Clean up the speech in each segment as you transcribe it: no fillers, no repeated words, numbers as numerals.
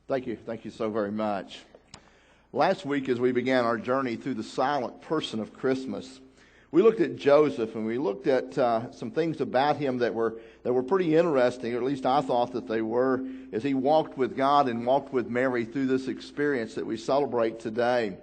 Thank you. Thank you so very much. Last week, as we began our journey through the silent person of Christmas, we looked at Joseph, and we looked at some things about him that were pretty interesting, or at least I thought that they were, as he walked with God and walked with Mary through this experience that we celebrate today.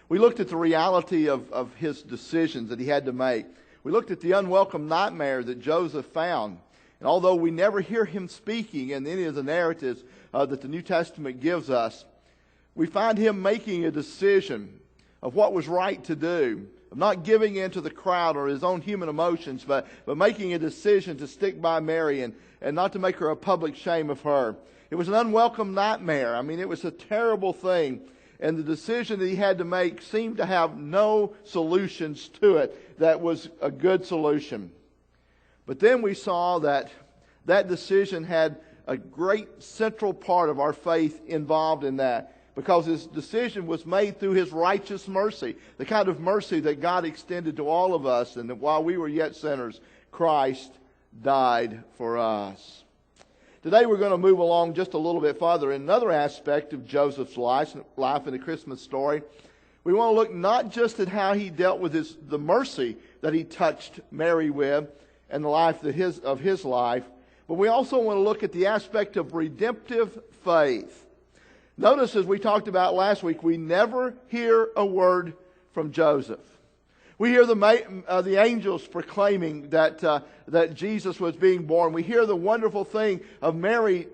We looked at the reality of his decisions that he had to make. We looked at the unwelcome nightmare that Joseph found. And although we never hear him speaking in any of the narratives that the New Testament gives us, we find him making a decision of what was right to do, of not giving in to the crowd or his own human emotions, but making a decision to stick by Mary and not to make her a public shame of her. It was an unwelcome nightmare. I mean, it was a terrible thing. And the decision that he had to make seemed to have no solutions to it that was a good solution. But then we saw that decision had a great central part of our faith involved in that, because his decision was made through his righteous mercy, the kind of mercy that God extended to all of us, and that while we were yet sinners, Christ died for us. Today we're going to move along just a little bit further in another aspect of Joseph's life in the Christmas story. We want to look not just at how he dealt with the mercy that he touched Mary with and the life of his life, but we also want to look at the aspect of redemptive faith. Notice, as we talked about last week, we never hear a word from Joseph. We hear the angels proclaiming that Jesus was being born. We hear the wonderful thing of Mary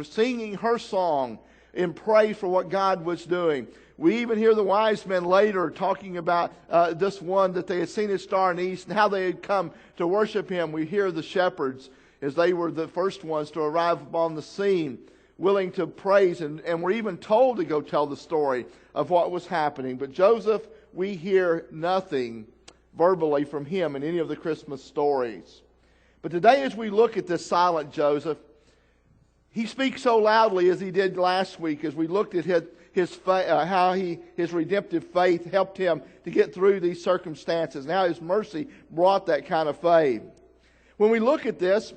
singing her song in praise for what God was doing. We even hear the wise men later talking about this one, that they had seen his star in the east and how they had come to worship him. We hear the shepherds, as they were the first ones to arrive upon the scene, willing to praise, and were even told to go tell the story of what was happening. But Joseph, we hear nothing verbally from him in any of the Christmas stories. But today, as we look at this silent Joseph, he speaks so loudly as he did last week, as we looked at how his redemptive faith helped him to get through these circumstances, and how his mercy brought that kind of faith. When we look at this,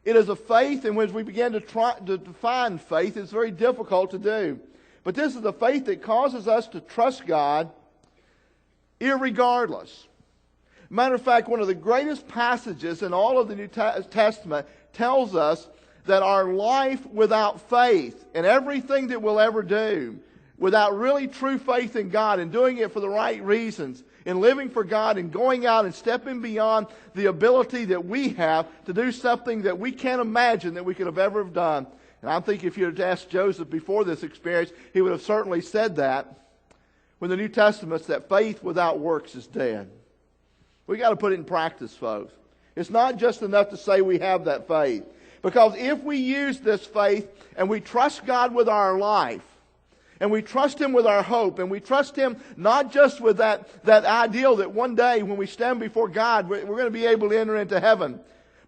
it is a faith, and as we begin to try to define faith, it's very difficult to do. But this is a faith that causes us to trust God irregardless. Matter of fact, one of the greatest passages in all of the New Testament tells us that our life without faith and everything that we'll ever do, without really true faith in God and doing it for the right reasons, in living for God and going out and stepping beyond the ability that we have to do something that we can't imagine that we could have ever done. And I think if you had asked Joseph before this experience, he would have certainly said that. When the New Testament says that faith without works is dead. We've got to put it in practice, folks. It's not just enough to say we have that faith. Because if we use this faith and we trust God with our life, and we trust Him with our hope, and we trust Him not just with that ideal that one day when we stand before God, we're going to be able to enter into heaven.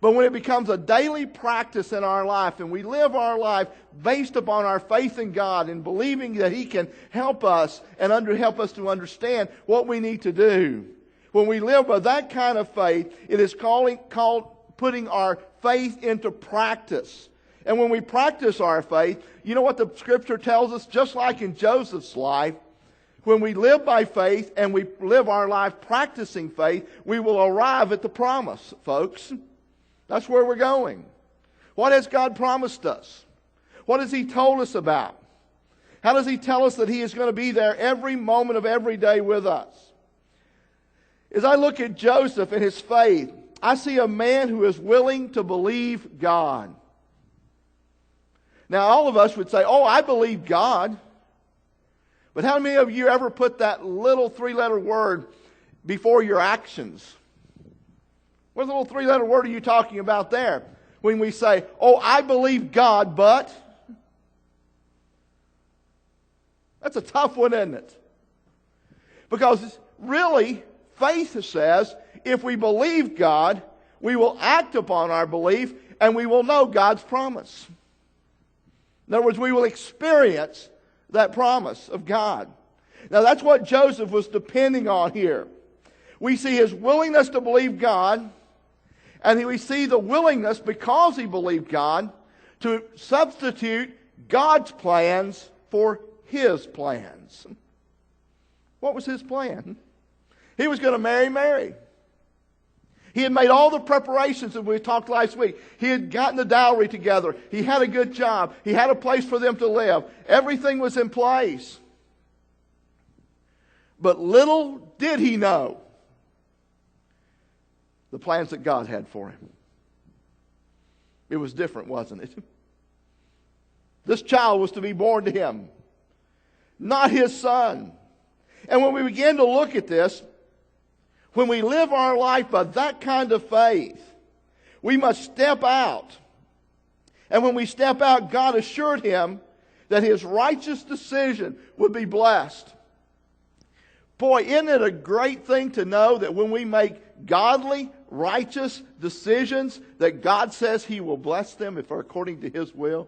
But when it becomes a daily practice in our life, and we live our life based upon our faith in God and believing that He can help us and help us to understand what we need to do. When we live with that kind of faith, it is called putting our faith into practice. And when we practice our faith, you know what the Scripture tells us? Just like in Joseph's life, when we live by faith and we live our life practicing faith, we will arrive at the promise, folks. That's where we're going. What has God promised us? What has He told us about? How does He tell us that He is going to be there every moment of every day with us? As I look at Joseph and his faith, I see a man who is willing to believe God. Now, all of us would say, oh, I believe God. But how many of you ever put that little three-letter word before your actions? What little three-letter word are you talking about there? When we say, oh, I believe God, but... That's a tough one, isn't it? Because really, faith says, if we believe God, we will act upon our belief, and we will know God's promise. In other words, we will experience that promise of God. Now, that's what Joseph was depending on here. We see his willingness to believe God, and we see the willingness, because he believed God, to substitute God's plans for His plans. What was His plan? He was going to marry Mary. He had made all the preparations that we talked last week. He had gotten the dowry together. He had a good job. He had a place for them to live. Everything was in place. But little did he know the plans that God had for him. It was different, wasn't it? This child was to be born to him, not his son. And when we begin to look at this, when we live our life by that kind of faith, we must step out. And when we step out, God assured him that his righteous decision would be blessed. Boy, isn't it a great thing to know that when we make godly, righteous decisions, that God says He will bless them if according to His will?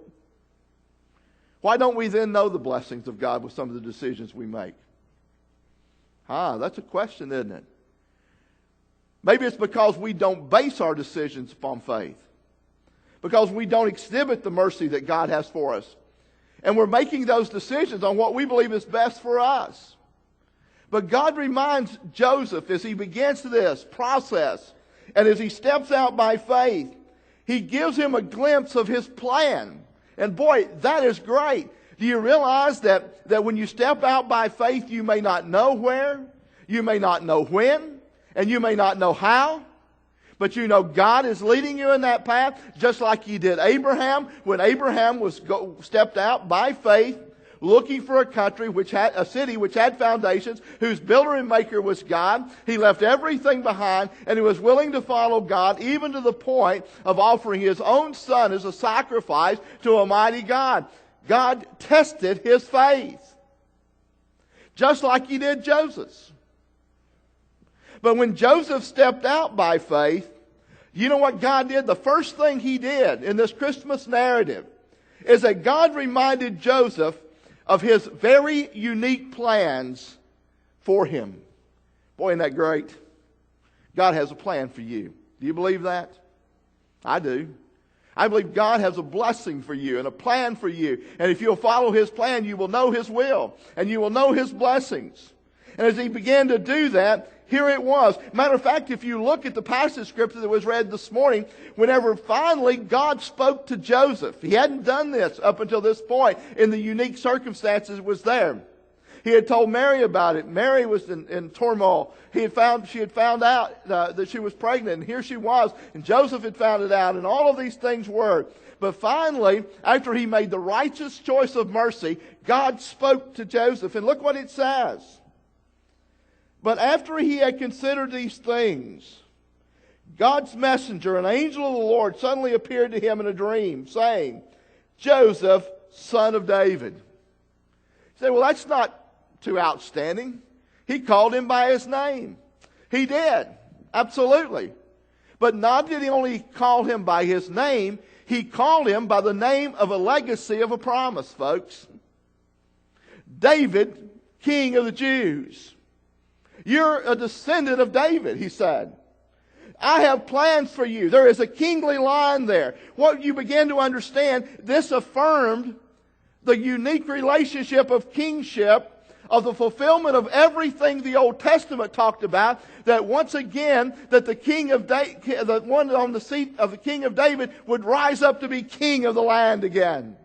Why don't we then know the blessings of God with some of the decisions we make? That's a question, isn't it? Maybe it's because we don't base our decisions upon faith. Because we don't exhibit the mercy that God has for us. And we're making those decisions on what we believe is best for us. But God reminds Joseph as he begins this process, and as he steps out by faith, He gives him a glimpse of His plan. And boy, that is great. Do you realize that when you step out by faith, you may not know where, you may not know when, and you may not know how, but you know God is leading you in that path, just like He did Abraham when Abraham stepped out by faith, looking for a city which had foundations, whose builder and maker was God. He left everything behind, and he was willing to follow God, even to the point of offering his own son as a sacrifice to a mighty God. God tested his faith, just like He did Joseph's. But when Joseph stepped out by faith, you know what God did? The first thing He did in this Christmas narrative is that God reminded Joseph of His very unique plans for him. Boy, isn't that great? God has a plan for you. Do you believe that? I do. I believe God has a blessing for you and a plan for you. And if you'll follow His plan, you will know His will. And you will know His blessings. And as He began to do that, here it was. Matter of fact, if you look at the passage scripture that was read this morning, whenever finally God spoke to Joseph, He hadn't done this up until this point in the unique circumstances it was there. He had told Mary about it. Mary was in turmoil. She had found out that she was pregnant, and here she was. And Joseph had found it out, and all of these things were. But finally, after he made the righteous choice of mercy, God spoke to Joseph. And look what it says. But after he had considered these things, God's messenger, an angel of the Lord, suddenly appeared to him in a dream, saying, Joseph, son of David. You say, well, that's not too outstanding. He called him by his name. He did, absolutely. But not did He only call him by his name, He called him by the name of a legacy of a promise, folks. David, King of the Jews. You're a descendant of David, He said. I have plans for you. There is a kingly line there. What you begin to understand, this affirmed the unique relationship of kingship, of the fulfillment of everything the Old Testament talked about, that once again, that the one on the seat of the king of David would rise up to be king of the land again.